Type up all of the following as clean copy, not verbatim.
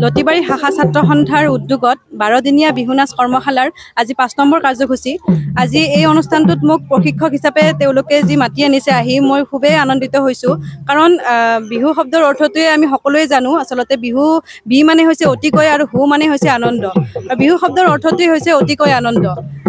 লতিবাৰী শাখা ছাত্ৰ সন্থাৰ উদ্যোগত 12 দিনীয়া বিহু নাচ কৰ্মশালাৰ আজি 5 নম্বৰ কাৰ্যসূচী। আজি এই অনুষ্ঠানটোত মোক প্ৰশিক্ষক হিচাপে তেওঁলোকে যি মাতি আনিছে আহি মই খুবেই আনন্দিত হৈছোঁ। কাৰণ বিহু শব্দৰ অৰ্থটোৱে আমি সকলোৱে জানো। আচলতে বি মানে হৈছে অতিকৈ আৰু হু মানে হৈছে আনন্দ। আৰু বিহু শব্দৰ অৰ্থটোৱে হৈছে অতিকৈ আনন্দ।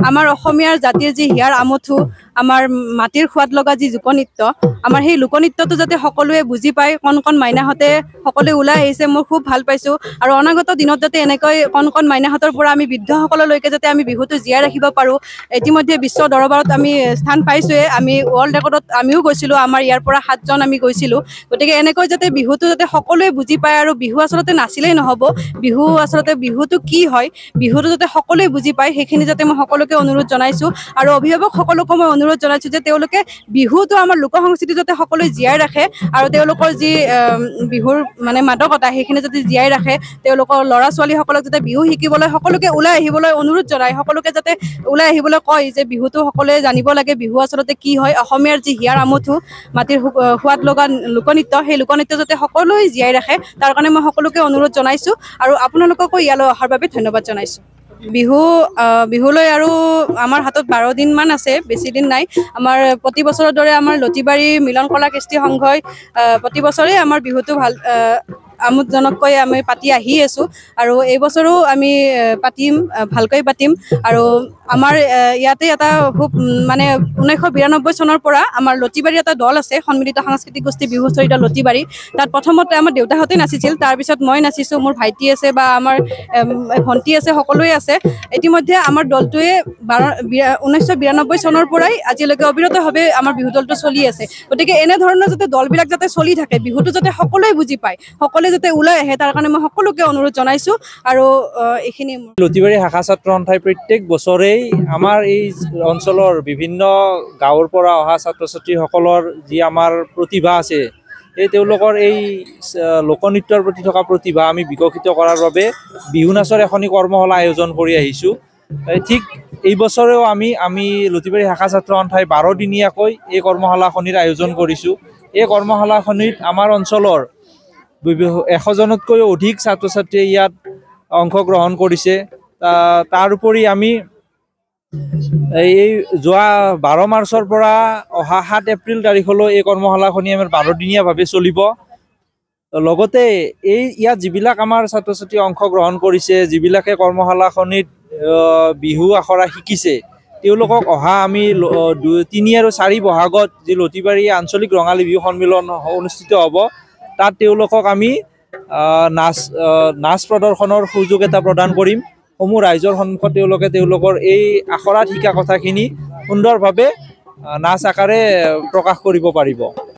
আমাৰ অসমীয়াৰ জাতিৰ যি হিয়াৰ আমঠু, আমাৰ মাটিৰ সোৱাদ লগা যি লোকনৃত্য, আমাৰ সেই লোকনৃত্যটো যাতে সকলোৱে বুজি পায়, কণ কণ মাইনাহঁতে সকলোৱে ওলাই আহিছে, মই খুব ভাল পাইছোঁ। আৰু অনাগত দিনত যাতে এনেকৈ কণ কণ মাইনাহঁতৰ পৰা আমি বৃদ্ধসকললৈকে যাতে আমি বিহুটো জীয়াই ৰাখিব পাৰোঁ। ইতিমধ্যে বিশ্ব দৰবাৰত আমি স্থান পাইছোঁৱে। আমি ৱৰ্ল্ড ৰেকৰ্ডত আমিও গৈছিলোঁ, আমাৰ ইয়াৰ পৰা 7 জন আমি গৈছিলোঁ। গতিকে এনেকৈ যাতে বিহুটো যাতে সকলোৱে বুজি পায়, আৰু বিহু আচলতে নাচিলেই নহ'ব, বিহুটো কি হয়, বিহুটো যাতে সকলোৱে বুজি পায়, সেইখিনি যাতে মই সকলোকে অনুৰোধ জনাইছোঁ। আৰু অভিভাৱকসকলকো মই অনুৰোধ জনাইছোঁ যে তেওঁলোকে বিহুটো আমাৰ লোক সংস্কৃতি যাতে সকলোৱে জীয়াই ৰাখে, আৰু তেওঁলোকৰ যি বিহুৰ মানে মাদকতা সেইখিনি যাতে জীয়াই ৰাখে। তেওঁলোকৰ ল'ৰা ছোৱালীসকলক যাতে বিহু শিকিবলৈ সকলোকে ওলাই আহিবলৈ অনুৰোধ জনায়, সকলোকে যাতে ওলাই আহিবলৈ কয় যে বিহুটো সকলোৱে জানিব লাগে, বিহু আচলতে কি হয়, অসমীয়াৰ যি হিয়াৰ আমঠু, মাটিৰ সোৱাদ লগা লোকনৃত্য, সেই লোকনৃত্য যাতে সকলোৱে জীয়াই ৰাখে, তাৰ কাৰণে মই সকলোকে অনুৰোধ জনাইছোঁ। আৰু আপোনালোককো ইয়ালৈ অহাৰ বাবে ধন্যবাদ জনাইছোঁ। বিহুলৈ আৰু আমাৰ হাতত 12 দিনমান আছে, বেছি দিন নাই। আমাৰ প্ৰতি বছৰৰ দৰে আমাৰ লতিবাৰী মিলন কলা কৃষ্টি সংঘই প্ৰতি বছৰে আমাৰ বিহুটো আমোদজনককৈ আমি পাতি আহি আছোঁ, আৰু এই বছৰো আমি ভালকৈ পাতিম। আৰু আমাৰ ইয়াতে এটা খুব মানে 1992 চনৰ পৰা আমাৰ লতিবাৰী এটা দল আছে, সন্মিলিত সাংস্কৃতিক গোষ্ঠী বিহু চৰিত্ৰ লতিবাৰী। তাত প্ৰথমতে আমাৰ দেউতাহঁতে নাচিছিল, তাৰপিছত মই নাচিছোঁ, মোৰ ভাইটি আছে বা আমাৰ ভণ্টি আছে, সকলোৱে আছে। ইতিমধ্যে আমাৰ দলটোৱে 1992 চনৰ পৰাই আজিলৈকে অবিৰতভাৱে আমাৰ বিহু দলটো চলি আছে। গতিকে এনেধৰণৰ যাতে দলবিলাক যাতে চলি থাকে, বিহুটো যাতে সকলোৱে বুজি পায়, সকলোৱে যাতে ওলাই আহে, তাৰ কাৰণে মই সকলোকে অনুৰোধ জনাইছোঁ। আৰু এইখিনি লতিবাৰী শাখা ছাত্ৰ সন্থাই প্ৰত্যেক বছৰেই আমাৰ এই অঞ্চলৰ বিভিন্ন গাঁৱৰ পৰা অহা ছাত্ৰ ছাত্ৰীসকলৰ যি আমাৰ প্ৰতিভা আছে, তেওঁলোকৰ এই লোকনৃত্যৰ প্ৰতি থকা প্ৰতিভা আমি বিকশিত কৰাৰ বাবে বিহু নাচৰ এখনি কৰ্মশালা আয়োজন কৰি আহিছোঁ। ঠিক এই বছৰেও আমি লতিবাৰী শাখা ছাত্ৰ সন্থাই 12 দিনীয়াকৈ এই কৰ্মশালাখনিৰ আয়োজন কৰিছোঁ। এই কৰ্মশালাখনিত আমাৰ অঞ্চলৰ 100জনতকৈও অধিক ছাত্ৰ ছাত্ৰীয়ে ইয়াত অংশগ্ৰহণ কৰিছে। তাৰোপৰি আমি এই যোৱা 12 মাৰ্চৰ পৰা অহা 7 এপ্ৰিল তাৰিখলৈ এই কৰ্মশালাখনি আমাৰ 12 দিনীয়াভাৱে চলিব। লগতে ইয়াত যিবিলাক আমাৰ ছাত্ৰ ছাত্ৰী অংশগ্ৰহণ কৰিছে, যিবিলাকে কৰ্মশালাখনিত বিহু আখৰা শিকিছে, তেওঁলোকক অহা আমি 3 আৰু 4 বহাগত যি লতিবাৰী আঞ্চলিক ৰঙালী বিহু সন্মিলন অনুষ্ঠিত হ'ব, তাত তেওঁলোকক আমি নাচ প্ৰদৰ্শনৰ সুযোগ এটা প্ৰদান কৰিম। সমূহ ৰাইজৰ সন্মুখত তেওঁলোকৰ এই আখৰাত শিকা কথাখিনি সুন্দৰভাৱে নাচ আকাৰে প্ৰকাশ কৰিব পাৰিব।